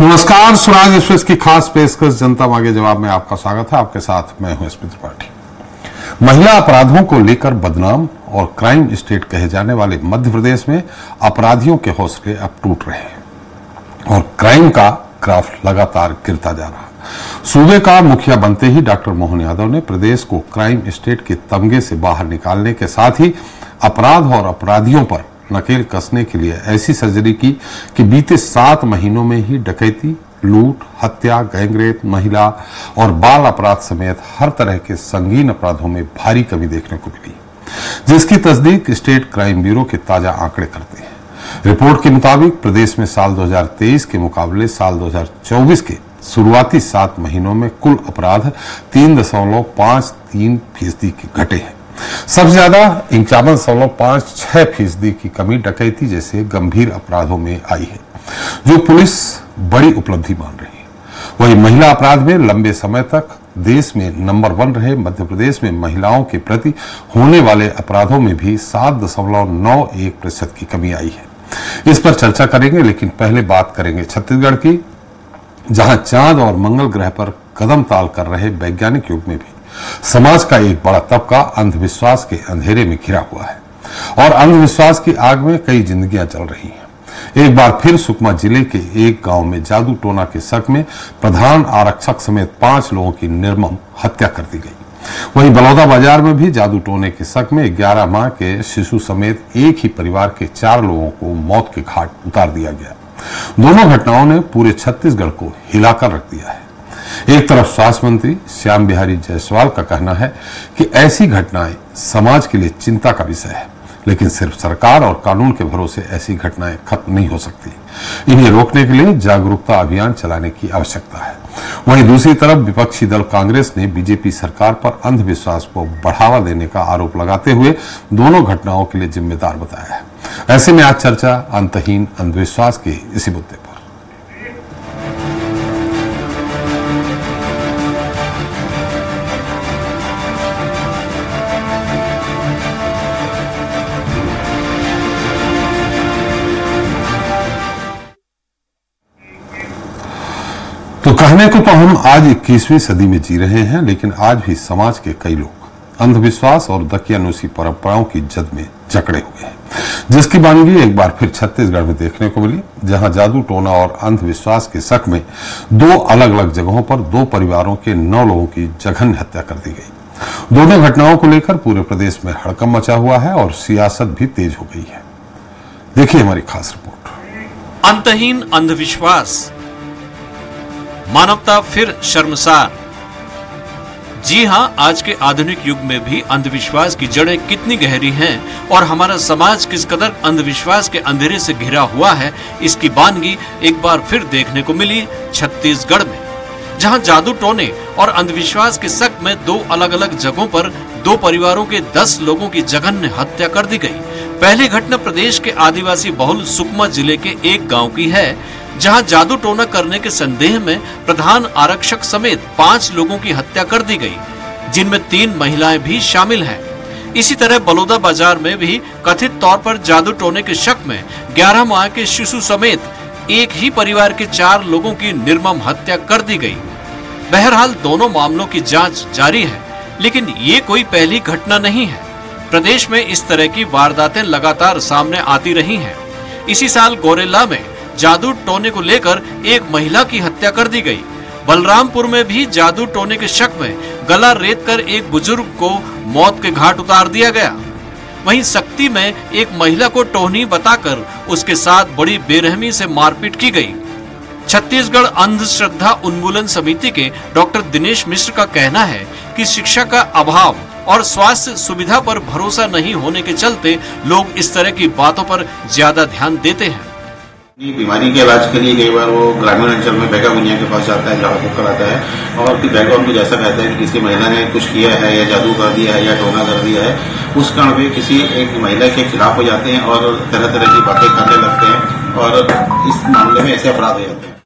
नमस्कार, स्वराज एक्सप्रेस की खास पेशकश जनता मांगे जवाब में आपका स्वागत है। आपके साथ मैं हूं स्मित त्रिपाठी। महिला अपराधों को लेकर बदनाम और क्राइम स्टेट कहे जाने वाले मध्य प्रदेश में अपराधियों के हौसले अब टूट रहे हैं और क्राइम का ग्राफ लगातार गिरता जा रहा है। सूबे का मुखिया बनते ही डॉक्टर मोहन यादव ने प्रदेश को क्राइम स्टेट के तमगे से बाहर निकालने के साथ ही अपराध और अपराधियों पर नकेल कसने के लिए ऐसी सर्जरी की कि बीते 7 महीनों में ही डकैती, लूट, हत्या, गैंगरेप, महिला और बाल अपराध समेत हर तरह के संगीन अपराधों में भारी कमी देखने को मिली, जिसकी तस्दीक स्टेट क्राइम ब्यूरो के ताजा आंकड़े करते हैं। रिपोर्ट के मुताबिक प्रदेश में साल 2023 के मुकाबले साल 2024 के शुरुआती 7 महीनों में कुल अपराध 3.53% घटे हैं। सबसे ज्यादा 51.56% की कमी डकैती जैसे गंभीर अपराधों में आई है, जो पुलिस बड़ी उपलब्धि मान रही है। वहीं महिला अपराध में लंबे समय तक देश में नंबर 1 रहे मध्य प्रदेश में महिलाओं के प्रति होने वाले अपराधों में भी 7.91% की कमी आई है। इस पर चर्चा करेंगे, लेकिन पहले बात करेंगे छत्तीसगढ़ की, जहां चांद और मंगल ग्रह पर कदम ताल कर रहे वैज्ञानिक युग में भी समाज का एक बड़ा तबका अंधविश्वास के अंधेरे में घिरा हुआ है और अंधविश्वास की आग में कई जिंदगियां चल रही हैं। एक बार फिर सुकमा जिले के एक गांव में जादू टोना के शक में प्रधान आरक्षक समेत 5 लोगों की निर्मम हत्या कर दी गई। वहीं बलौदा बाजार में भी जादू टोने के शक में 11 माह के शिशु समेत एक ही परिवार के 4 लोगों को मौत के घाट उतार दिया गया। दोनों घटनाओं ने पूरे छत्तीसगढ़ को हिलाकर रख दिया है। एक तरफ स्वास्थ्य मंत्री श्याम बिहारी जायसवाल का कहना है कि ऐसी घटनाएं समाज के लिए चिंता का विषय है, लेकिन सिर्फ सरकार और कानून के भरोसे ऐसी घटनाएं खत्म नहीं हो सकती। इन्हें रोकने के लिए जागरूकता अभियान चलाने की आवश्यकता है। वहीं दूसरी तरफ विपक्षी दल कांग्रेस ने बीजेपी सरकार पर अंधविश्वास को बढ़ावा देने का आरोप लगाते हुए दोनों घटनाओं के लिए जिम्मेदार बताया है। ऐसे में आज चर्चा अंतहीन अंधविश्वास के इसी मुद्दे पर। तो कहने को तो हम आज 21वीं सदी में जी रहे हैं, लेकिन आज भी समाज के कई लोग अंधविश्वास और दकियानूसी परंपराओं की जद में जकड़े हुए हैं, जिसकी वानगी एक बार फिर छत्तीसगढ़ में देखने को मिली, जहां जादू टोना और अंधविश्वास के शक में 2 अलग अलग जगहों पर 2 परिवारों के 9 लोगों की जघन्य हत्या कर दी गई। दोनों घटनाओं को लेकर पूरे प्रदेश में हड़कंप मचा हुआ है और सियासत भी तेज हो गई है। देखिए हमारी खास रिपोर्ट। अंतहीन अंधविश्वास, मानवता फिर शर्मसार। जी हां, आज के आधुनिक युग में भी अंधविश्वास की जड़ें कितनी गहरी हैं और हमारा समाज किस कदर अंधविश्वास के अंधेरे से घिरा हुआ है, इसकी वानगी एक बार फिर देखने को मिली छत्तीसगढ़ में, जहां जादू टोने और अंधविश्वास के शक में 2 अलग अलग जगहों पर 2 परिवारों के 10 लोगों की जघन्य हत्या कर दी गई। पहली घटना प्रदेश के आदिवासी बहुल सुकमा जिले के एक गाँव की है, जहां जादू टोना करने के संदेह में प्रधान आरक्षक समेत 5 लोगों की हत्या कर दी गई, जिनमें 3 महिलाएं भी शामिल हैं। इसी तरह बलौदा बाजार में भी कथित तौर पर जादू टोने के शक में 11 माह के शिशु समेत एक ही परिवार के 4 लोगों की निर्मम हत्या कर दी गई। बहरहाल दोनों मामलों की जांच जारी है, लेकिन ये कोई पहली घटना नहीं है। प्रदेश में इस तरह की वारदातें लगातार सामने आती रही हैं। इसी साल गोरेला में जादू टोने को लेकर एक महिला की हत्या कर दी गई। बलरामपुर में भी जादू टोने के शक में गला रेत कर एक बुजुर्ग को मौत के घाट उतार दिया गया। वहीं सक्ती में एक महिला को टोहनी बताकर उसके साथ बड़ी बेरहमी से मारपीट की गई। छत्तीसगढ़ अंधश्रद्धा उन्मूलन समिति के डॉक्टर दिनेश मिश्र का कहना है कि शिक्षा का अभाव और स्वास्थ्य सुविधा पर भरोसा नहीं होने के चलते लोग इस तरह की बातों पर ज्यादा ध्यान देते हैं। बीमारी के इलाज के लिए कई बार वो ग्रामीण अंचल में बैगा मुनिया के पास जाता है, जहाँ बुक कराता है और फिर बैगा उनको जैसा कहता है कि किसी महिला ने कुछ किया है या जादू कर दिया है या टोना कर दिया है, उस कारण वे किसी एक महिला के खिलाफ हो जाते हैं और तरह तरह की बातें करने लगते हैं और इस मामले में ऐसे अपराध हो जाते हैं।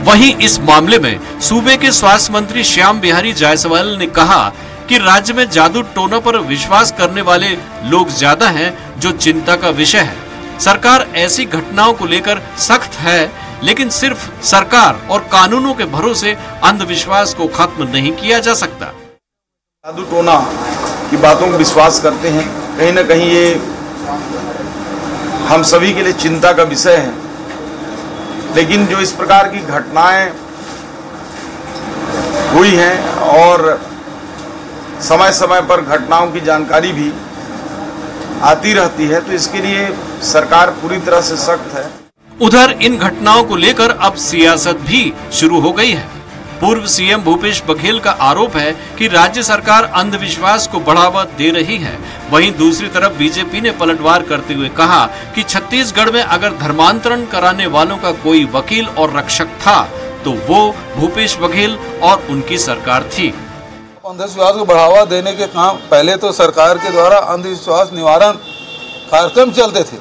वहीं इस मामले में सूबे के स्वास्थ्य मंत्री श्याम बिहारी जायसवाल ने कहा कि राज्य में जादू टोना पर विश्वास करने वाले लोग ज्यादा हैं, जो चिंता का विषय है। सरकार ऐसी घटनाओं को लेकर सख्त है, लेकिन सिर्फ सरकार और कानूनों के भरोसे अंधविश्वास को खत्म नहीं किया जा सकता। जादू टोना की बातों को विश्वास करते हैं, कहीं न कहीं ये हम सभी के लिए चिंता का विषय है। लेकिन जो इस प्रकार की घटनाएं हुई हैं और समय समय पर घटनाओं की जानकारी भी आती रहती है, तो इसके लिए सरकार पूरी तरह से सख्त है। उधर इन घटनाओं को लेकर अब सियासत भी शुरू हो गई है। पूर्व सीएम भूपेश बघेल का आरोप है कि राज्य सरकार अंधविश्वास को बढ़ावा दे रही है। वहीं दूसरी तरफ बीजेपी ने पलटवार करते हुए कहा कि छत्तीसगढ़ में अगर धर्मांतरण कराने वालों का कोई वकील और रक्षक था तो वो भूपेश बघेल और उनकी सरकार थी। अंधविश्वास को बढ़ावा देने के काम पहले तो सरकार के द्वारा अंधविश्वास निवारण कार्यक्रम चलते थे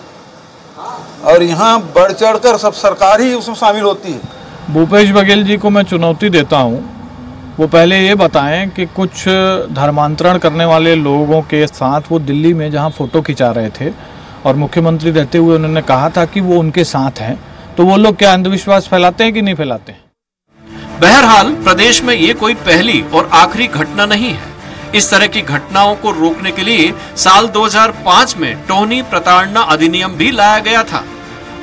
और यहाँ बढ़ चढ़कर सब सरकार ही उसमें शामिल होती है। भूपेश बघेल जी को मैं चुनौती देता हूं, वो पहले ये बताएं कि कुछ धर्मांतरण करने वाले लोगों के साथ वो दिल्ली में जहां फोटो खिंचा रहे थे और मुख्यमंत्री रहते हुए उन्होंने कहा था कि वो उनके साथ हैं, तो वो लोग क्या अंधविश्वास फैलाते हैं कि नहीं फैलाते हैं? बहरहाल प्रदेश में ये कोई पहली और आखिरी घटना नहीं है। इस तरह की घटनाओं को रोकने के लिए साल 2005 में टोनी प्रताड़ना अधिनियम भी लाया गया था।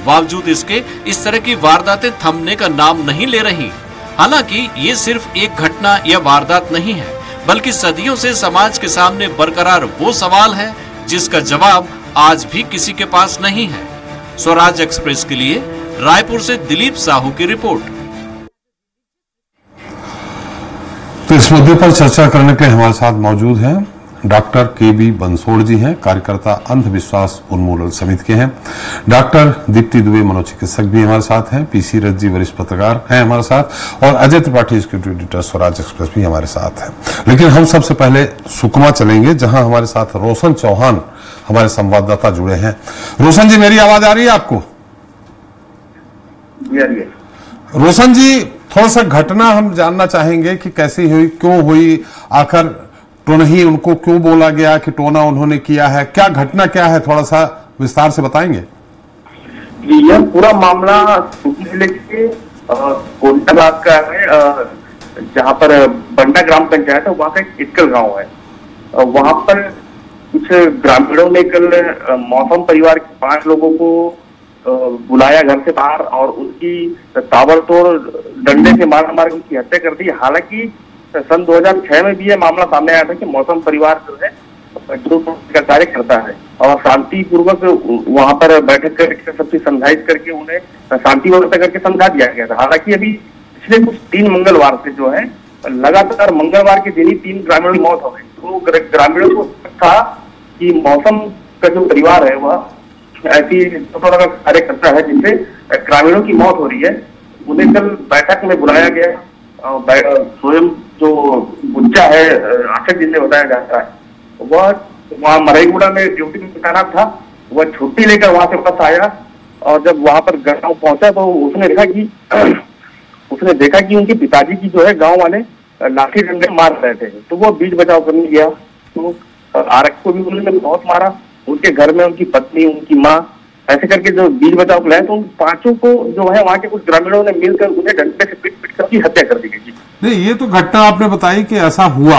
बावजूद इसके इस तरह की वारदातें थमने का नाम नहीं ले रही। हालांकि ये सिर्फ एक घटना या वारदात नहीं है, बल्कि सदियों से समाज के सामने बरकरार वो सवाल है जिसका जवाब आज भी किसी के पास नहीं है। स्वराज एक्सप्रेस के लिए रायपुर से दिलीप साहू की रिपोर्ट। तो इस मुद्दे पर चर्चा करने के लिए हमारे साथ मौजूद हैं डॉक्टर के.बी. बंसोड़ जी हैं, कार्यकर्ता अंधविश्वास उन्मूलन समिति के हैं। डॉक्टर दीप्ति दुबे मनोचिकित्सक भी हमारे साथ हैं। पीसी रथ जी वरिष्ठ पत्रकार हैं हमारे साथ, और Ajay Tripathi executive editor Swaraj express भी हमारे साथ हैं। लेकिन हम सबसे पहले सुकमा चलेंगे, जहां हमारे साथ रोशन चौहान हमारे संवाददाता जुड़े हैं। रोशन जी, मेरी आवाज आ रही है आपको? रोशन जी, थोड़ा सा घटना हम जानना चाहेंगे कि कैसी हुई, क्यों हुई, आखिर टोनही उनको क्यों बोला गया कि टोना उन्होंने किया है, क्या घटना क्या है, थोड़ा सा विस्तार से बताएंगे? यह पूरा मामला जिले के कोंडाबाद का है, जहां पर बंडा ग्राम पंचायत है, वहां का एक इटकल गांव है। वहां पर कुछ ग्रामीणों ने कल मौसम परिवार के 5 लोगों को बुलाया घर से बाहर और उनकी ताबड़तोड़ डंडे से मार मार उनकी हत्या कर दी। हालांकि सन 2006 में भी यह मामला सामने आया था कि मौसम परिवार जो है जो का कार्य करता है और शांतिपूर्वक वहां पर बैठक करके सबसे समझाइश करके उन्हें शांति व्यवस्था करके समझा दिया गया था। हालांकि अभी पिछले कुछ 3 मंगलवार से जो है लगातार मंगलवार के दिन ही 3 ग्रामीणों की मौत हो गई। तो ग्रामीणों को था कि मौसम का जो परिवार है वह ऐसी कार्य करता है जिससे ग्रामीणों की मौत हो रही है। उन्हें कल बैठक में बुलाया गया। स्वयं जो गुज्जा है, आशक जिसे बताया जाता है, वह वहाँ मरईगुड़ा में ड्यूटी में तैनात था। वह छुट्टी लेकर वहां से वापस आया और जब वहां पर गांव पहुंचा तो उसने देखा कि उनके पिताजी की जो है गांव वाले लाठी डंडे मार रहे थे। तो वो बीच बचाव करने गया, तो आरक्षक को भी उन्होंने बहुत मारा। उनके घर में उनकी पत्नी, उनकी माँ, ऐसे करके जो बीच बचाव को लाए तो उन 5 को जो है वहां के कुछ ग्रामीणों ने मिलकर उन्हें डंडे से पीट कर की हत्या कर दी गई। नहीं, ये तो घटना आपने बताई कि ऐसा हुआ,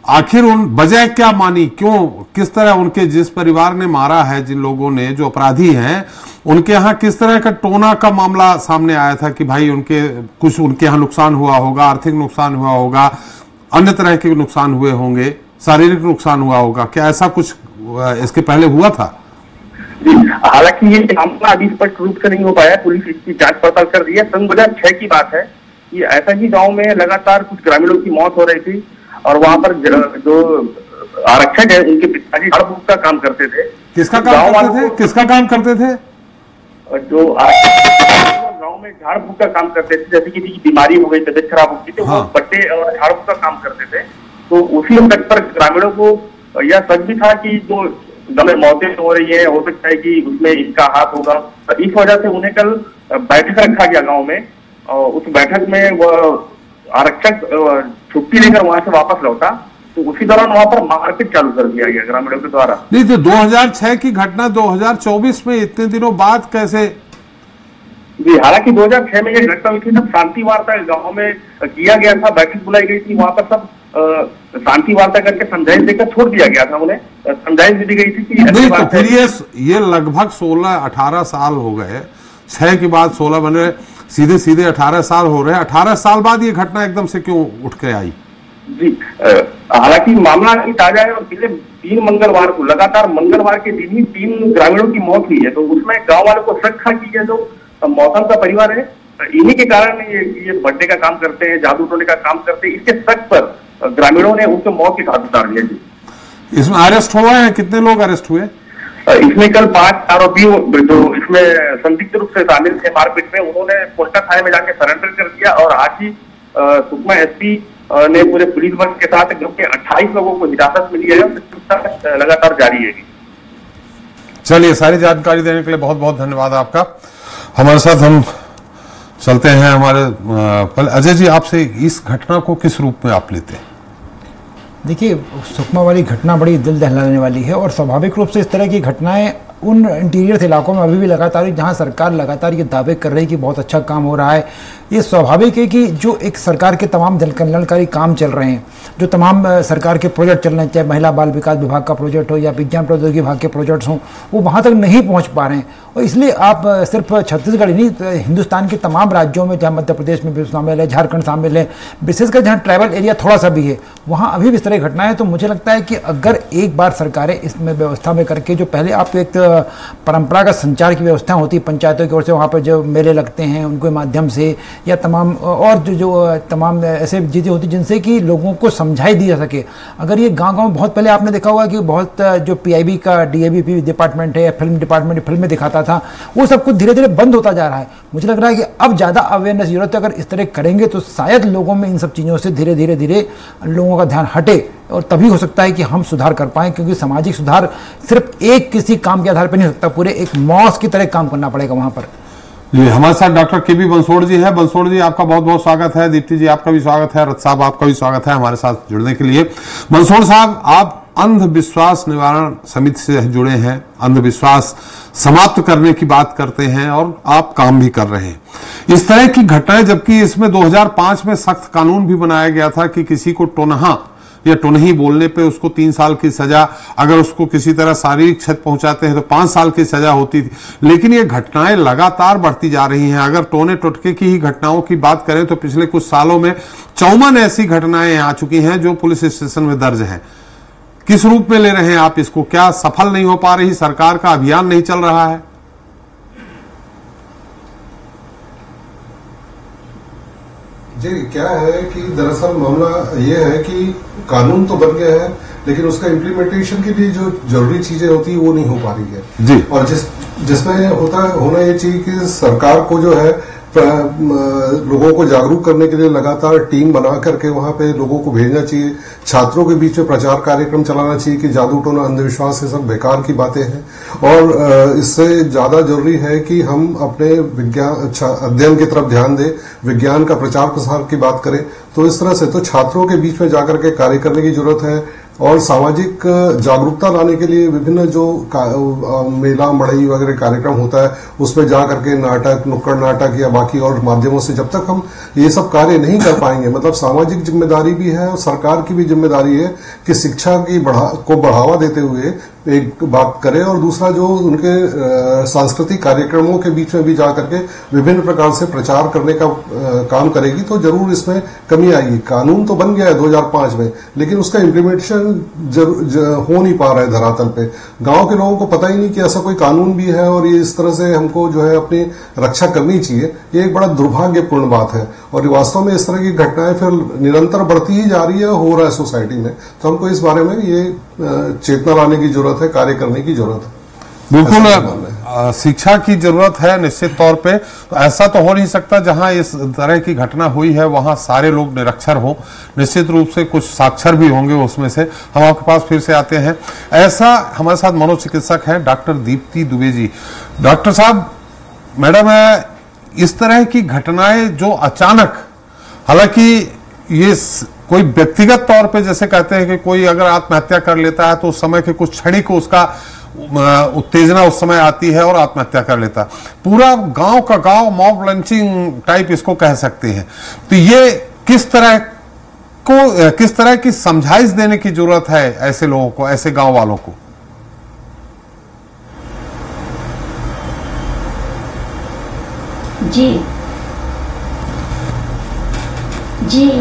आखिर उन वजह क्या मानी, क्यों, किस तरह उनके जिस परिवार ने मारा है, जिन लोगों ने, जो अपराधी हैं, उनके यहाँ किस तरह का टोना का मामला सामने आया था कि भाई उनके यहाँ नुकसान हुआ होगा, आर्थिक नुकसान हुआ होगा, अन्य तरह के नुकसान हुए होंगे, शारीरिक नुकसान हुआ होगा, क्या ऐसा कुछ इसके पहले हुआ था? हालांकि ये मामला अभी स्पष्ट रूप से नहीं हो पाया, पुलिस इसकी जांच पड़ताल कर रही है। सन 2006 की बात है कि ऐसा ही गांव में लगातार कुछ ग्रामीणों की मौत हो रही थी और वहां पर जो आरक्षक है उनके पिताजी झाड़ फूक का काम करते थे। किसका काम करते थे? जो गाँव में झाड़ फूक का काम करते थे, जैसे किसी की बीमारी हो गई, तबियत खराब हो गई तो वो पट्टे और झाड़ फूक का काम करते थे। तो उसी वक्त पर ग्रामीणों को यह शक भी था कि जो गाँव में मौतें हो रही है, हो सकता है कि उसमें इसका हाथ होगा। इस वजह से उन्हें कल बैठक रखा गया गाँव में और उस बैठक में वह आरक्षक छुट्टी लेकर वहां से वापस लौटा। तो उसी दौरान वहां पर मारपीट चालू कर दिया गया ग्रामीणों के द्वारा। नहीं, तो 2006 की घटना 2024 में इतने दिनों बाद कैसे? जी, हालांकि 2006 में ये घटना हुई थी, तब शांति वार्ता गांव में किया गया था, बैठक बुलाई गई थी, वहां पर सब शांति वार्ता करके समझाइश देकर छोड़ दिया गया था, उन्हें समझाइश भी दी गई थी कि नहीं। तो फिर ये लगभग 16-18 साल हो गए, 6 के बाद 16 बने, सीधे सीधे 18 साल हो रहे हैं। 18 साल बाद ये घटना एकदम से क्यों उठ के आई? जी, हालांकि मामला अभी ताजा है और पिछले 3 मंगलवार को, लगातार मंगलवार के दिन ही 3 ग्रामीणों की मौत हुई है। तो उसमें गांव वालों को शक था कि ये जो मौसम का परिवार है, इन्हीं के कारण ये बर्थडे का काम करते हैं, जादू टोने का काम करते हैं, इसके शक पर ग्रामीणों ने उनके मौत के घाट उतार दिया। जी, इसमें अरेस्ट हुआ है? कितने लोग अरेस्ट हुए? इसमें कल 5 आरोपी जो इसमें संदिग्ध रूप से शामिल थे मारपीट में, उन्होंने कोलकाता थाने में जाके सरेंडर कर दिया और आज ही सुकमा एसपी ने पूरे पुलिस बल के साथ ग्रुप के 28 लोगों को हिरासत में लिया है। पूछताछ लगातार जारी है। चलिए, सारी जानकारी देने के लिए बहुत बहुत धन्यवाद आपका। हमारे साथ हम चलते हैं हमारे अजय जी, आपसे इस घटना को किस रूप में आप लेते हैं? देखिए, सुकमा वाली घटना बड़ी दिल दहलाने वाली है और स्वाभाविक रूप से इस तरह की घटनाएं उन इंटीरियर इलाकों में अभी भी लगातार, जहां सरकार लगातार ये दावे कर रही है कि बहुत अच्छा काम हो रहा है, ये स्वाभाविक है कि जो एक सरकार के तमाम जन कल्याणकारी काम चल रहे हैं, जो तमाम सरकार के प्रोजेक्ट चल रहे हैं, चाहे महिला बाल विकास विभाग का प्रोजेक्ट हो या विज्ञान प्रौद्योगिकी विभाग के प्रोजेक्ट्स हों, वो वहाँ तक नहीं पहुँच पा रहे हैं। और इसलिए आप सिर्फ छत्तीसगढ़ ही नहीं, हिंदुस्तान के तमाम राज्यों में, जहाँ मध्य प्रदेश में भी शामिल है, झारखंड शामिल है, विशेषकर जहाँ ट्राइबल एरिया थोड़ा सा भी है, वहाँ अभी भी इस तरह घटनाएं। तो मुझे लगता है कि अगर एक बार सरकारें इसमें व्यवस्था में करके, जो पहले आप एक परंपरागत संचार की व्यवस्था होती है पंचायतों की ओर से, वहाँ पर जो मेले लगते हैं उनके माध्यम से, या तमाम और जो तमाम ऐसे चीज़ें होती जिनसे कि लोगों को समझाई दी जा सके। अगर ये गांव-गांव, बहुत पहले आपने देखा होगा कि बहुत जो पीआईबी का डीएवीपी डिपार्टमेंट है, फिल्म डिपार्टमेंट फिल्में दिखाता था, वो सब कुछ धीरे धीरे बंद होता जा रहा है। मुझे लग रहा है कि अब ज़्यादा अवेयरनेस जरूरत है। अगर इस तरह करेंगे तो शायद लोगों में इन सब चीज़ों से धीरे धीरे धीरे लोगों का ध्यान हटे और तभी हो सकता है कि हम सुधार कर पाएं, क्योंकि सामाजिक सुधार सिर्फ एक किसी काम के आधार पर नहीं हो सकता, पूरे एक मॉस की तरह काम करना पड़ेगा वहां पर। जी, हमारे साथ डॉक्टर केबी बंसोड़ जी है। बंसोड़ जी, आपका बहुत बहुत स्वागत है। दीप्ति जी, आपका भी स्वागत है। रथ साहब, आपका भी स्वागत है हमारे साथ जुड़ने के लिए। बंसोड़ साहब, आप अंधविश्वास निवारण समिति से जुड़े हैं, अंधविश्वास समाप्त करने की बात करते हैं और आप काम भी कर रहे हैं। इस तरह की घटनाएं, जबकि इसमें 2005 में सख्त कानून भी बनाया गया था कि किसी को टोनहा या टोनही बोलने पे उसको 3 साल की सजा, अगर उसको किसी तरह शारीरिक क्षति पहुंचाते हैं तो 5 साल की सजा होती थी। लेकिन ये घटनाएं लगातार बढ़ती जा रही हैं। अगर टोने टोटके की ही घटनाओं की बात करें तो पिछले कुछ सालों में 54 ऐसी घटनाएं आ चुकी हैं जो पुलिस स्टेशन में दर्ज हैं। किस रूप में ले रहे हैं आप इसको? क्या सफल नहीं हो पा रही? सरकार का अभियान नहीं चल रहा है? जी, क्या है कि दरअसल मामला ये है कि कानून तो बन गया है, लेकिन उसका इम्प्लीमेंटेशन के लिए जो जरूरी चीजें होती है वो नहीं हो पा रही है जी। और जिसमें होना ये चाहिए कि सरकार को जो है लोगों को जागरूक करने के लिए लगातार टीम बना करके वहां पे लोगों को भेजना चाहिए। छात्रों के बीच में प्रचार कार्यक्रम चलाना चाहिए कि जादू टोना अंधविश्वास ये सब बेकार की बातें हैं और इससे ज्यादा जरूरी है कि हम अपने विज्ञान अध्ययन की तरफ ध्यान दें, विज्ञान का प्रचार प्रसार की बात करें। तो इस तरह से तो छात्रों के बीच में जाकर के कार्य करने की जरूरत है और सामाजिक जागरूकता लाने के लिए विभिन्न जो मेला मड़ई वगैरह कार्यक्रम होता है उसमें जा करके नाटक, नुक्कड़ नाटक या बाकी और माध्यमों से जब तक हम ये सब कार्य नहीं कर पाएंगे, मतलब सामाजिक जिम्मेदारी भी है और सरकार की भी जिम्मेदारी है कि शिक्षा की को बढ़ावा देते हुए एक बात करें और दूसरा जो उनके सांस्कृतिक कार्यक्रमों के बीच में भी जा करके विभिन्न प्रकार से प्रचार करने का काम करेगी तो जरूर इसमें कमी आएगी। कानून तो बन गया है 2005 में, लेकिन उसका इम्प्लीमेंटेशन हो नहीं पा रहा है धरातल पे। गांव के लोगों को पता ही नहीं कि ऐसा कोई कानून भी है और ये इस तरह से हमको जो है अपनी रक्षा करनी चाहिए। ये एक बड़ा दुर्भाग्यपूर्ण बात है और वास्तव में इस तरह की घटनाएं फिर निरंतर बढ़ती ही जा रही है, हो रहा है सोसाइटी में। तो हमको इस बारे में ये चेतना लाने की जरूरत है, कार्य करने की जरूरत है। बिल्कुल शिक्षा की जरूरत है निश्चित तौर पे। तो ऐसा तो हो नहीं सकता जहां इस तरह की घटना हुई है वहां सारे लोग निरक्षर हो, निश्चित रूप से कुछ साक्षर भी होंगे उसमें से। हम आपके पास फिर से आते हैं। ऐसा हमारे साथ मनोचिकित्सक हैं डॉक्टर दीप्ति दुबे जी। डॉक्टर साहब, मैडम, इस तरह की घटनाएं जो अचानक, हालांकि ये कोई व्यक्तिगत तौर पे जैसे कहते हैं कि कोई अगर आत्महत्या कर लेता है तो उस समय के कुछ क्षणिक उसका उत्तेजना उस समय आती है और आत्महत्या कर लेता। पूरा गांव का गांव मॉब लंचिंग टाइप इसको कह सकते हैं। तो ये किस तरह की समझाइश देने की जरूरत है ऐसे लोगों को, ऐसे गांव वालों को? जी,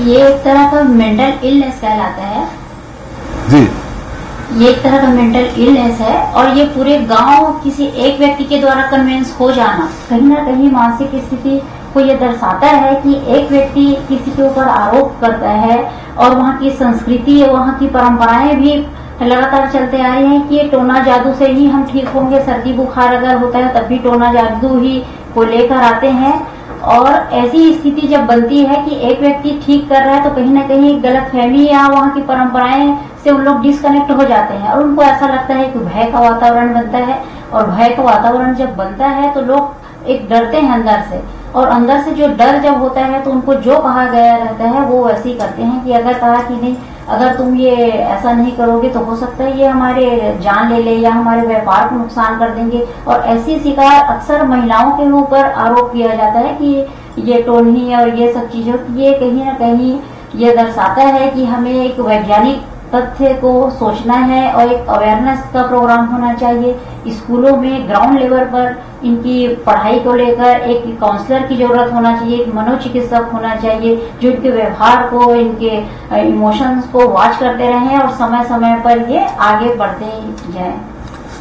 ये एक तरह का मेंटल इलनेस कहलाता है जी। ये एक तरह का मेंटल इलनेस है और ये पूरे गांव किसी एक व्यक्ति के द्वारा कन्विंस हो जाना कहीं ना कहीं मानसिक स्थिति को ये दर्शाता है कि एक व्यक्ति किसी के ऊपर आरोप करता है और वहाँ की संस्कृति, वहाँ की परंपराएं भी लगातार चलते आ रही हैं कि ये टोना जादू से ही हम ठीक होंगे, सर्दी बुखार अगर होता है तब भी टोना जादू ही को लेकर आते हैं। और ऐसी स्थिति जब बनती है कि एक व्यक्ति ठीक कर रहा है तो कहीं ना कहीं गलतफहमी या वहाँ की परंपराएं से उन लोग डिस्कनेक्ट हो जाते हैं और उनको ऐसा लगता है कि भय का वातावरण बनता है। और भय का वातावरण जब बनता है तो लोग एक डरते हैं अंदर से, और अंदर से जो डर जब होता है तो उनको जो कहा गया रहता है वो वैसे ही करते हैं कि अगर कहा कि नहीं, अगर तुम ये ऐसा नहीं करोगे तो हो सकता है ये हमारे जान ले ले या हमारे व्यापार को नुकसान कर देंगे। और ऐसी शिकार अक्सर महिलाओं के ऊपर आरोप किया जाता है कि ये टोनही और ये सब चीजों, ये कहीं ना कहीं ये दर्शाता है कि हमें एक वैज्ञानिक तथ्य को सोचना है और एक अवेयरनेस का प्रोग्राम होना चाहिए। स्कूलों में ग्राउंड लेवल पर इनकी पढ़ाई को लेकर एक काउंसलर की जरूरत होना चाहिए, एक मनोचिकित्सक होना चाहिए जो इनके व्यवहार को, इनके इमोशंस को वॉच करते रहें और समय समय पर ये आगे बढ़ते जाएं।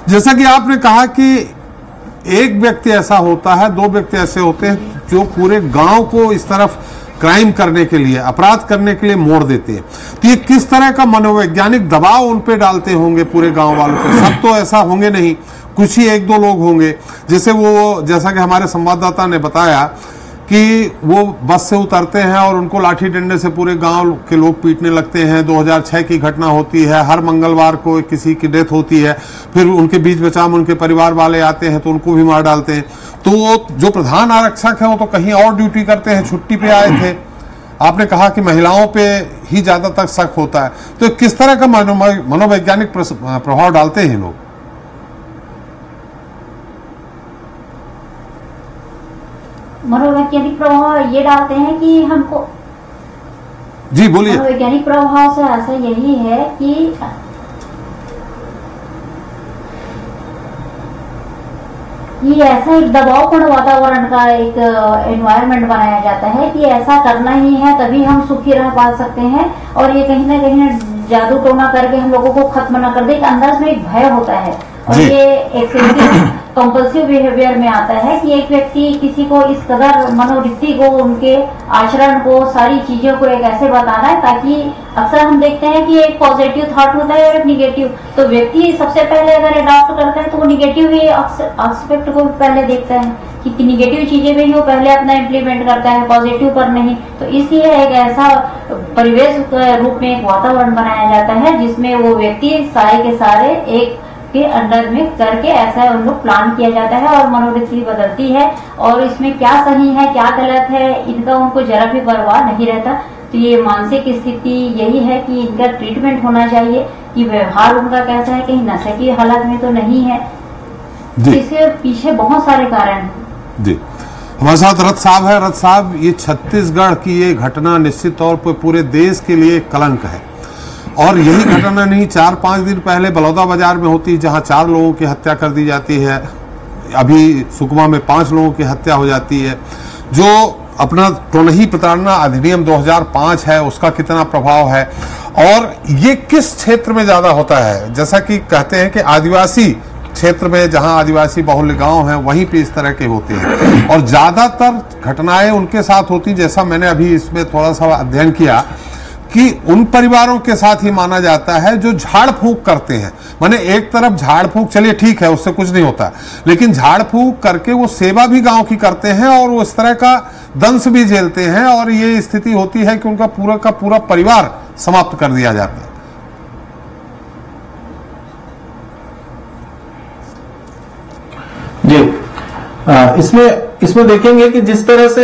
जैसा कि आपने कहा कि एक व्यक्ति ऐसा होता है, दो व्यक्ति ऐसे होते हैं जो पूरे गांव को इस तरफ क्राइम करने के लिए, अपराध करने के लिए मोड़ देते हैं। तो ये किस तरह का मनोवैज्ञानिक दबाव उन पे डालते होंगे पूरे गांव वालों पे? सब तो ऐसा होंगे नहीं, कुछ ही एक दो लोग होंगे। जैसा कि हमारे संवाददाता ने बताया कि वो बस से उतरते हैं और उनको लाठी डंडे से पूरे गांव के लोग पीटने लगते हैं। 2006 की घटना होती है, हर मंगलवार को किसी की डेथ होती है, फिर उनके बीच बचाव उनके परिवार वाले आते हैं तो उनको भी मार डालते हैं। तो वो जो प्रधान आरक्षक है वो तो कहीं और ड्यूटी करते हैं, छुट्टी पे आए थे। आपने कहा कि महिलाओं पे ही ज्यादातर शक होता है, तो किस तरह का मनोवैज्ञानिक प्रभाव डालते हैं लोग? मनोवैज्ञानिक प्रभाव ये डालते हैं कि हमको, जी बोलिए। मनोवैज्ञानिक प्रभाव से ऐसा यही है कि ये ऐसा एक दबावपूर्ण वातावरण का एक एनवायरनमेंट बनाया जाता है कि ऐसा करना ही है तभी हम सुखी रह पा सकते हैं। और ये कहीं ना कहीं जादू टोना करके हम लोगों को खत्म न कर दे, अंदर में एक भय होता है। और ये एक कंपल्सिव बिहेवियर में आता है कि एक व्यक्ति किसी को इस कदर मनोवृत्ति को, उनके आचरण को, सारी चीजों को एक ऐसे बताना है ताकि अक्सर हम देखते हैं कि एक पॉजिटिव थॉट होता है और एक निगेटिव। तो व्यक्ति सबसे पहले अगर अडॉप्ट करता है तो वो निगेटिव ही एस्पेक्ट को पहले देखता है कि निगेटिव चीजें भी वो पहले अपना इम्प्लीमेंट करता है, पॉजिटिव पर नहीं। तो इसलिए एक ऐसा परिवेश रूप में एक वातावरण बनाया जाता है जिसमें वो व्यक्ति सारे के सारे एक के अंडर में करके ऐसा उन लोग प्लान किया जाता है और मनोवृत्ति बदलती है। और इसमें क्या सही है क्या गलत है इनका उनको जरा भी परवाह नहीं रहता। तो ये मानसिक स्थिति यही है कि इनका ट्रीटमेंट होना चाहिए कि व्यवहार उनका कैसा है, कहीं नशे की हालत में तो नहीं है। इसके पीछे बहुत सारे कारण हैं। जी, हमारे साथ रथ साहब है। रथ साहब, ये छत्तीसगढ़ की ये घटना निश्चित तौर पर पूरे देश के लिए कलंक है। और यही घटना नहीं 4-5 दिन पहले बलौदा बाजार में होती है जहां 4 लोगों की हत्या कर दी जाती है। अभी सुकमा में 5 लोगों की हत्या हो जाती है। जो अपना टोनही प्रताड़ना अधिनियम 2005 है उसका कितना प्रभाव है और ये किस क्षेत्र में ज्यादा होता है? जैसा कि कहते हैं कि आदिवासी क्षेत्र में, जहां आदिवासी बहुल्य गांव हैं वहीं पे इस तरह के होते हैं और ज्यादातर घटनाएं उनके साथ होती, जैसा मैंने अभी इसमें थोड़ा सा अध्ययन किया कि उन परिवारों के साथ ही माना जाता है जो झाड़ फूंक करते हैं। माने एक तरफ झाड़ फूंक, चलिए ठीक है उससे कुछ नहीं होता, लेकिन झाड़ फूंक करके वो सेवा भी गांव की करते हैं और वो इस तरह का दंश भी झेलते हैं और ये स्थिति होती है कि उनका पूरा का पूरा परिवार समाप्त कर दिया जाता है। जी, इसमें देखेंगे कि जिस तरह से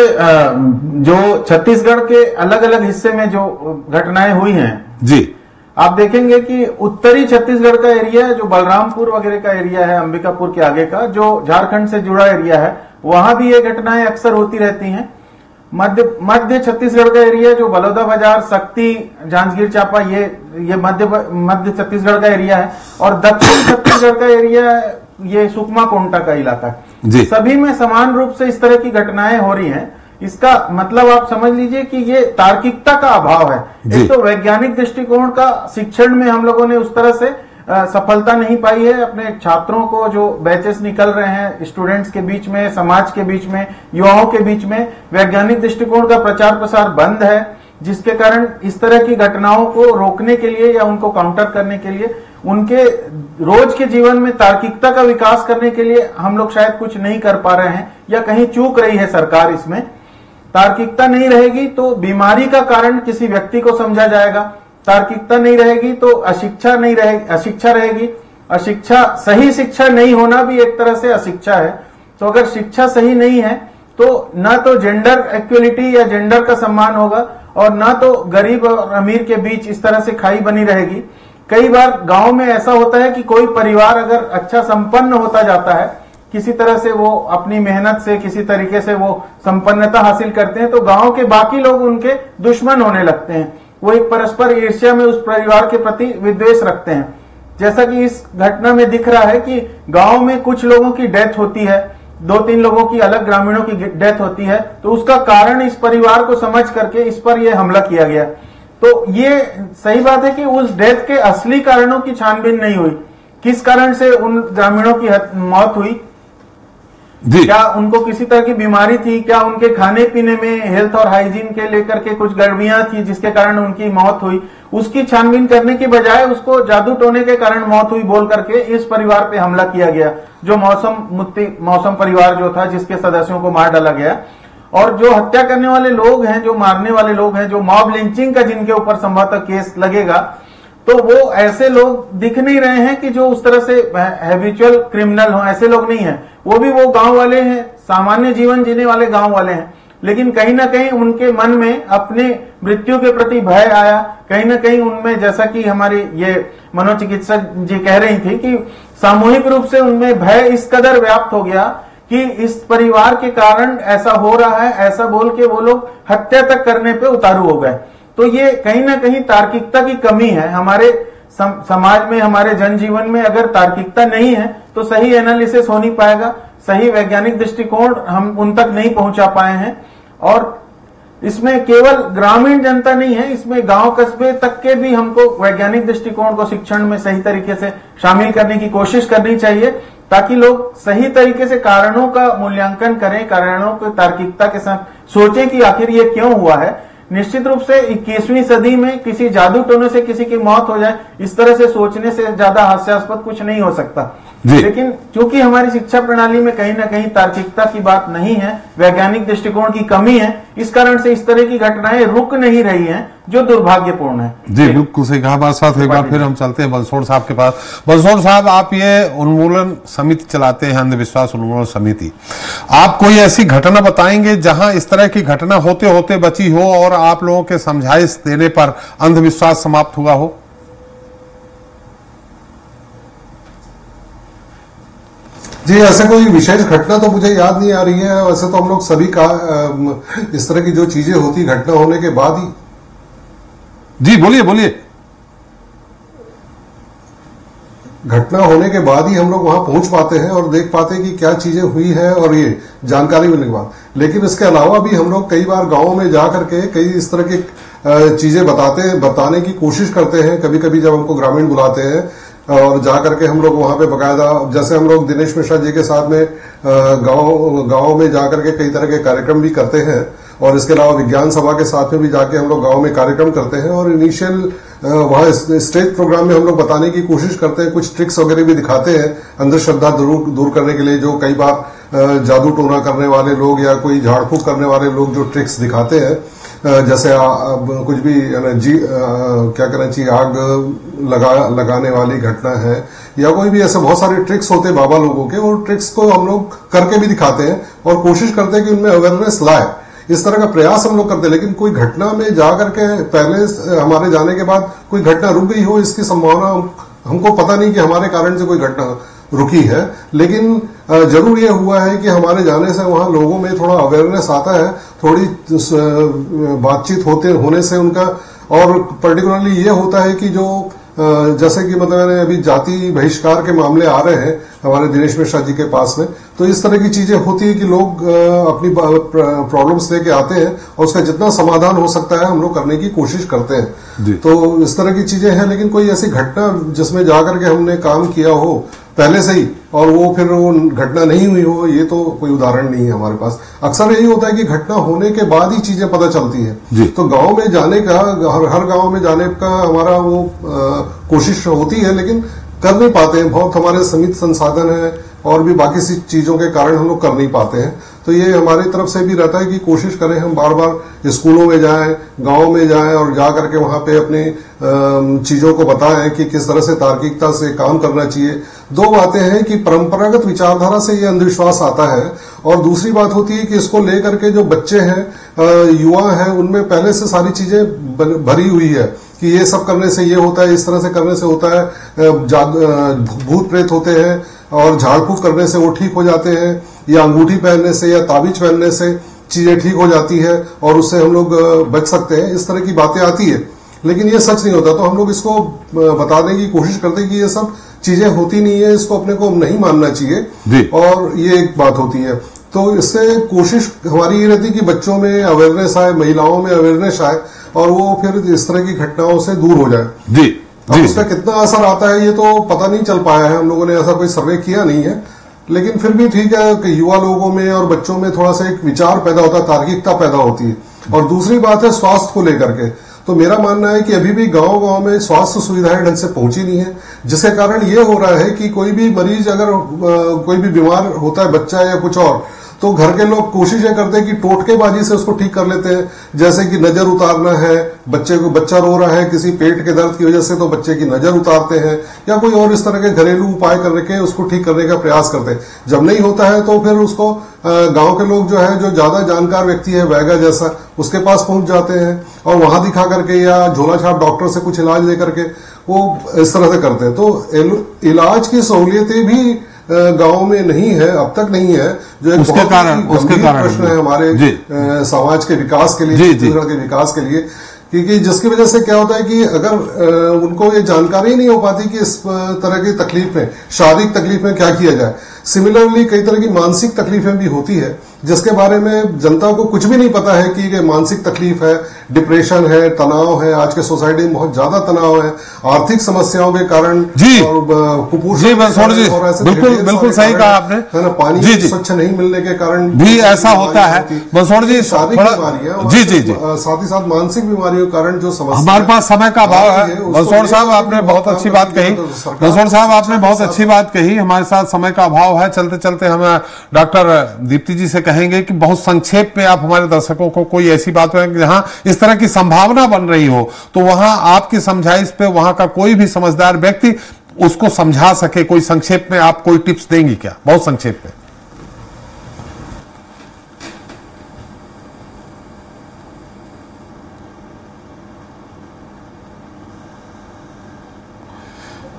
जो छत्तीसगढ़ के अलग अलग हिस्से में जो घटनाएं हुई हैं जी, आप देखेंगे कि उत्तरी छत्तीसगढ़ का एरिया है, जो बलरामपुर वगैरह का एरिया है, अंबिकापुर के आगे का जो झारखंड से जुड़ा एरिया है, वहां भी ये घटनाएं अक्सर होती रहती हैं। मध्य छत्तीसगढ़ का एरिया जो बलौदा बाजार, सक्ती, जांजगीर चांपा, ये मध्य छत्तीसगढ़ का एरिया है। और दक्षिण छत्तीसगढ़ का एरिया ये सुकमा कोंटा का इलाका है। सभी में समान रूप से इस तरह की घटनाएं हो रही हैं। इसका मतलब आप समझ लीजिए कि ये तार्किकता का अभाव है। एक तो वैज्ञानिक दृष्टिकोण का शिक्षण में हम लोगों ने उस तरह से सफलता नहीं पाई है। अपने छात्रों को जो बैचेस निकल रहे हैं स्टूडेंट्स के बीच में, समाज के बीच में, युवाओं के बीच में वैज्ञानिक दृष्टिकोण का प्रचार प्रसार बंद है, जिसके कारण इस तरह की घटनाओं को रोकने के लिए या उनको काउंटर करने के लिए, उनके रोज के जीवन में तार्किकता का विकास करने के लिए हम लोग शायद कुछ नहीं कर पा रहे हैं या कहीं चूक रही है सरकार। इसमें तार्किकता नहीं रहेगी तो बीमारी का कारण किसी व्यक्ति को समझा जाएगा, तार्किकता नहीं रहेगी तो अशिक्षा नहीं रहेगी, अशिक्षा रहेगी। अशिक्षा, सही शिक्षा नहीं होना भी एक तरह से अशिक्षा है। तो अगर शिक्षा सही नहीं है तो ना तो जेंडर इक्वलिटी या जेंडर का सम्मान होगा और ना तो गरीब और अमीर के बीच इस तरह से खाई बनी रहेगी। कई बार गांव में ऐसा होता है कि कोई परिवार अगर अच्छा संपन्न होता जाता है, किसी तरह से वो अपनी मेहनत से किसी तरीके से वो संपन्नता हासिल करते हैं, तो गांव के बाकी लोग उनके दुश्मन होने लगते हैं। वो एक परस्पर ईर्ष्या में उस परिवार के प्रति विद्वेष रखते हैं। जैसा कि इस घटना में दिख रहा है कि गांव में कुछ लोगों की डेथ होती है, 2-3 लोगों की, अलग ग्रामीणों की डेथ होती है, तो उसका कारण इस परिवार को समझ करके इस पर यह हमला किया गया। तो ये सही बात है कि उस डेथ के असली कारणों की छानबीन नहीं हुई। किस कारण से उन ग्रामीणों की मौत हुई, क्या उनको किसी तरह की बीमारी थी, क्या उनके खाने पीने में हेल्थ और हाइजीन के लेकर के कुछ गड़बड़ियां थी जिसके कारण उनकी मौत हुई, उसकी छानबीन करने की बजाय उसको जादू टोने के कारण मौत हुई बोल करके इस परिवार पे हमला किया गया, जो मौसम परिवार जो था, जिसके सदस्यों को मार डाला गया। और जो हत्या करने वाले लोग हैं, जो मारने वाले लोग हैं, जो मॉब लिंचिंग का जिनके ऊपर संभवतः केस लगेगा, तो वो ऐसे लोग दिख नहीं रहे हैं कि जो उस तरह से हैबिचुअल क्रिमिनल हो, ऐसे लोग नहीं हैं। वो भी वो गांव वाले हैं, सामान्य जीवन जीने वाले गांव वाले हैं, लेकिन कहीं ना कहीं उनके मन में अपने मृत्यु के प्रति भय आया। कहीं ना कहीं उनमें, जैसा कि हमारी ये मनोचिकित्सक जी कह रही थी, कि सामूहिक रूप से उनमें भय इस कदर व्याप्त हो गया कि इस परिवार के कारण ऐसा हो रहा है, ऐसा बोल के वो लोग हत्या तक करने पे उतारू हो गए। तो ये कहीं ना कहीं तार्किकता की कमी है हमारे समाज में, हमारे जनजीवन में। अगर तार्किकता नहीं है तो सही एनालिसिस हो नहीं पाएगा, सही वैज्ञानिक दृष्टिकोण हम उन तक नहीं पहुंचा पाए हैं। और इसमें केवल ग्रामीण जनता नहीं है, इसमें गांव कस्बे तक के भी हमको वैज्ञानिक दृष्टिकोण को शिक्षण में सही तरीके से शामिल करने की कोशिश करनी चाहिए, ताकि लोग सही तरीके से कारणों का मूल्यांकन करें, कारणों को तार्किकता के साथ सोचें कि आखिर ये क्यों हुआ है। निश्चित रूप से 21वीं सदी में किसी जादू टोने से किसी की मौत हो जाए, इस तरह से सोचने से ज्यादा हास्यास्पद कुछ नहीं हो सकता। लेकिन क्योंकि हमारी शिक्षा प्रणाली में कहीं ना कहीं तार्किकता की बात नहीं है, वैज्ञानिक दृष्टिकोण की कमी है, इस कारण से इस तरह की घटनाएं रुक नहीं रही हैं, जो दुर्भाग्यपूर्ण है। जी बिल्कुल सही कहा। बात साथ एक बार फिर हम चलते हैं बलसोड़ साहब के पास। बलसोड़ साहब, आप ये उन्मूलन समिति चलाते हैं, अंधविश्वास उन्मूलन समिति। आप कोई ऐसी घटना बताएंगे जहां इस तरह की घटना होते होते बची हो और आप लोगों के समझाइश देने पर अंधविश्वास समाप्त हुआ हो? जी, ऐसे कोई विशेष घटना तो मुझे याद नहीं आ रही है। वैसे तो हम लोग सभी का इस तरह की जो चीजें होती घटना होने के बाद ही। जी बोलिए बोलिए। घटना होने के बाद ही हम लोग वहां पहुंच पाते हैं और देख पाते हैं कि क्या चीजें हुई है और ये जानकारी मिलने के बाद। लेकिन इसके अलावा भी हम लोग कई बार गांव में जा करके कई इस तरह की चीजें बताने की कोशिश करते हैं। कभी कभी जब हमको ग्रामीण बुलाते हैं और जा करके हम लोग वहां पे बकायदा, जैसे हम लोग दिनेश मिश्रा जी के साथ में गांव में जा करके कई तरह के कार्यक्रम भी करते हैं। और इसके अलावा विज्ञान सभा के साथ में भी जाके हम लोग गांव में कार्यक्रम करते हैं। और इनिशियल वहां स्टेज प्रोग्राम में हम लोग बताने की कोशिश करते हैं, कुछ ट्रिक्स वगैरह भी दिखाते हैं अंधश्रद्धा दूर करने के लिए। जो कई बार जादू टोना करने वाले लोग या कोई झाड़ फूक करने वाले लोग जो ट्रिक्स दिखाते हैं, जैसे कुछ भी क्या कहना चाहिए, आग लगाने वाली घटना है या कोई भी ऐसे बहुत सारे ट्रिक्स होते हैं बाबा लोगों के। वो ट्रिक्स को हम लोग करके भी दिखाते हैं और कोशिश करते हैं कि उनमें अवेयरनेस लाए। इस तरह का प्रयास हम लोग करते हैं, लेकिन कोई घटना में जा करके पहले हमारे जाने के बाद कोई घटना रुक गई हो, इसकी संभावना हमको पता नहीं कि हमारे कारण से कोई घटना रुकी है। लेकिन जरूर ये हुआ है कि हमारे जाने से वहां लोगों में थोड़ा अवेयरनेस आता है, थोड़ी बातचीत होने से उनका, और पर्टिकुलरली ये होता है कि जो जैसे कि मतलब अभी जाति बहिष्कार के मामले आ रहे हैं हमारे दिनेश मिश्रा जी के पास में, तो इस तरह की चीजें होती है कि लोग अपनी प्रॉब्लम्स लेके आते हैं और उसका जितना समाधान हो सकता है हम लोग करने की कोशिश करते हैं। तो इस तरह की चीजें हैं, लेकिन कोई ऐसी घटना जिसमें जाकर के हमने काम किया हो पहले से ही और वो फिर वो घटना नहीं हुई हो, ये तो कोई उदाहरण नहीं है हमारे पास। अक्सर यही होता है कि घटना होने के बाद ही चीजें पता चलती है। तो गांव में जाने का, हर गांव में जाने का हमारा वो कोशिश होती है, लेकिन कर नहीं पाते हैं। बहुत हमारे सीमित संसाधन है और भी बाकी सी चीजों के कारण हम लोग कर नहीं पाते हैं। तो ये हमारी तरफ से भी रहता है कि कोशिश करें हम बार बार स्कूलों में जाएं, गांव में जाएं और जा करके वहां पे अपनी चीजों को बताएं कि किस तरह से तार्किकता से काम करना चाहिए। दो बातें हैं कि परंपरागत विचारधारा से ये अंधविश्वास आता है, और दूसरी बात होती है कि इसको लेकर के जो बच्चे हैं, युवा हैं, उनमें पहले से सारी चीजें भरी हुई है कि ये सब करने से ये होता है, इस तरह से करने से होता है, भूत प्रेत होते हैं और झाड़ फूक करने से वो ठीक हो जाते हैं, या अंगूठी पहनने से या ताबीज पहनने से चीजें ठीक हो जाती है और उससे हम लोग बच सकते हैं। इस तरह की बातें आती है, लेकिन ये सच नहीं होता। तो हम लोग इसको बताने की कोशिश करते हैं कि ये सब चीजें होती नहीं है, इसको अपने को नहीं मानना चाहिए, और ये एक बात होती है। तो इससे कोशिश हमारी ये रहती है कि बच्चों में अवेयरनेस आए, महिलाओं में अवेयरनेस आए, और वो फिर इस तरह की घटनाओं से दूर हो जाए। अब उसका कितना असर आता है ये तो पता नहीं चल पाया है, हम लोगों ने ऐसा कोई सर्वे किया नहीं है, लेकिन फिर भी ठीक है कि युवा लोगों में और बच्चों में थोड़ा सा एक विचार पैदा होता है, तार्किकता पैदा होती है। और दूसरी बात है स्वास्थ्य को लेकर के, तो मेरा मानना है कि अभी भी गांव-गांव में स्वास्थ्य सुविधाएं ढंग से पहुंची नहीं है, जिसके कारण ये हो रहा है कि कोई भी मरीज अगर कोई भी बीमार होता है, बच्चा या कुछ और, तो घर के लोग कोशिश ये करते हैं कि टोटकेबाजी से उसको ठीक कर लेते हैं। जैसे कि नजर उतारना है, बच्चा रो रहा है किसी पेट के दर्द की वजह से, तो बच्चे की नजर उतारते हैं, या कोई और इस तरह के घरेलू उपाय करके उसको ठीक करने का प्रयास करते हैं। जब नहीं होता है तो फिर उसको गांव के लोग जो है, जो ज्यादा जानकार व्यक्ति है वैगा जैसा, उसके पास पहुंच जाते हैं और वहां दिखा करके या झोला छाप डॉक्टर से कुछ इलाज दे करके वो इस तरह से करते हैं। तो इलाज की सहूलियतें भी गांव में नहीं है, अब तक नहीं है, जो एक उसके कारण प्रश्न है हमारे समाज के विकास के लिए, छत्तीसगढ़ के विकास के लिए, क्योंकि जिसकी वजह से क्या होता है कि अगर उनको ये जानकारी नहीं हो पाती कि इस तरह की तकलीफ में, शारीरिक तकलीफ में क्या किया जाए। सिमिलरली कई तरह की मानसिक तकलीफें भी होती है, जिसके बारे में जनता को कुछ भी नहीं पता है कि ये मानसिक तकलीफ है, डिप्रेशन है, तनाव है। आज के सोसाइटी में बहुत ज्यादा तनाव है, आर्थिक समस्याओं के कारण, और कुपोषण और ऐसे बिल्कुल सही कहा आपने, है ना, पानी स्वच्छ नहीं मिलने के कारण भी ऐसा होता है। बंसोड़ जी, शारीरिक बीमारियां, साथ ही साथ मानसिक बीमारियों के कारण जो समस्या, हमारे पास समय का अभाव है। बंसोड़ साहब आपने बहुत अच्छी बात कही, बंसोड़ साहब आपने बहुत अच्छी बात कही। हमारे साथ समय का अभाव है, चलते चलते हम डॉक्टर दीप्ति जी से कहेंगे कि बहुत संक्षेप में आप हमारे दर्शकों को कोई ऐसी बात करें जहां इस तरह की संभावना बन रही हो, तो वहां आपकी समझाइश पे वहां का कोई भी समझदार व्यक्ति उसको समझा सके। कोई संक्षेप में आप कोई टिप्स देंगी क्या, बहुत संक्षेप में?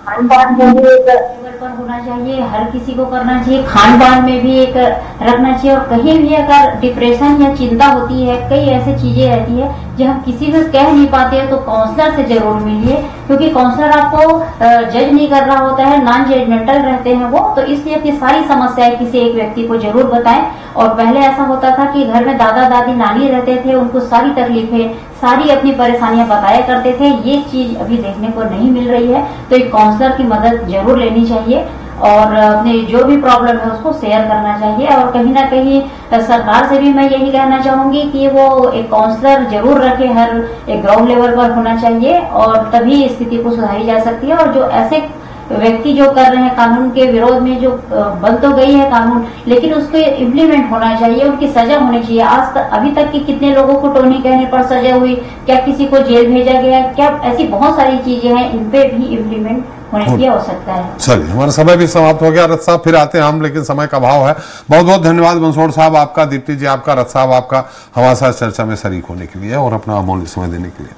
खान पान में भी एक लेवल पर होना चाहिए, हर किसी को करना चाहिए। खान पान में भी एक रखना चाहिए, और कहीं भी अगर डिप्रेशन या चिंता होती है, कई ऐसी चीजें रहती है जो हम किसी से कह नहीं पाते हैं, तो काउंसलर से जरूर मिलिए, क्योंकि काउंसलर आपको जज नहीं कर रहा होता है, नॉन जजमेंटल रहते हैं वो। तो इसलिए अपनी सारी समस्याएं किसी एक व्यक्ति को जरूर बताएं। और पहले ऐसा होता था कि घर में दादा दादी नानी रहते थे, उनको सारी तकलीफें, सारी अपनी परेशानियां बताया करते थे। ये चीज अभी देखने को नहीं मिल रही है, तो एक काउंसलर की मदद जरूर लेनी चाहिए और अपने जो भी प्रॉब्लम है उसको शेयर करना चाहिए। और कहीं ना कहीं सरकार से भी मैं यही कहना चाहूंगी कि वो एक काउंसलर जरूर रखे, हर एक ग्राउंड लेवल पर होना चाहिए, और तभी स्थिति को सुधारी जा सकती है। और जो ऐसे व्यक्ति जो कर रहे हैं कानून के विरोध में, जो बन तो गई है कानून, लेकिन उसको इम्प्लीमेंट होना चाहिए, उनकी सजा होनी चाहिए। आज तक अभी तक की कितने लोगों को टोनी कहने पर सजा हुई, क्या किसी को जेल भेजा गया, क्या ऐसी बहुत सारी चीजें हैं, इन पे भी इम्प्लीमेंट होने की आवश्यकता है। चलिए, हमारा समय भी समाप्त हो गया। रथ साहब फिर आते हैं हम, लेकिन समय का अभाव है। बहुत बहुत धन्यवाद बंसोड़ साहब आपका, दीप्ति जी आपका, रथ साहब आपका हमारे साथ चर्चा में शरीक होने के लिए और अपना अमूल्य समय देने के लिए।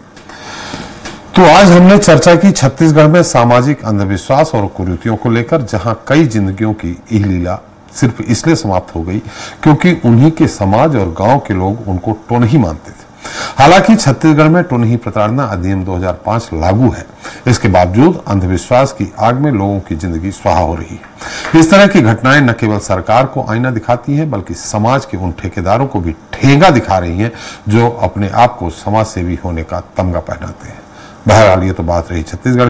तो आज हमने चर्चा की छत्तीसगढ़ में सामाजिक अंधविश्वास और कुरीतियों को लेकर, जहां कई जिंदगियों की यह लीला सिर्फ इसलिए समाप्त हो गई क्योंकि उन्हीं के समाज और गांव के लोग उनको टोनही मानते थे। हालांकि छत्तीसगढ़ में टोनही प्रताड़ना अधिनियम 2005 लागू है, इसके बावजूद अंधविश्वास की आग में लोगों की जिंदगी स्वाहा हो रही है। इस तरह की घटनाएं न केवल सरकार को आईना दिखाती हैं, बल्कि समाज के उन ठेकेदारों को भी ठेंगा दिखा रही हैं जो अपने आप को समाज सेवी होने का तमगा पहनाते हैं। बहरहाल ये तो बात रही छत्तीसगढ़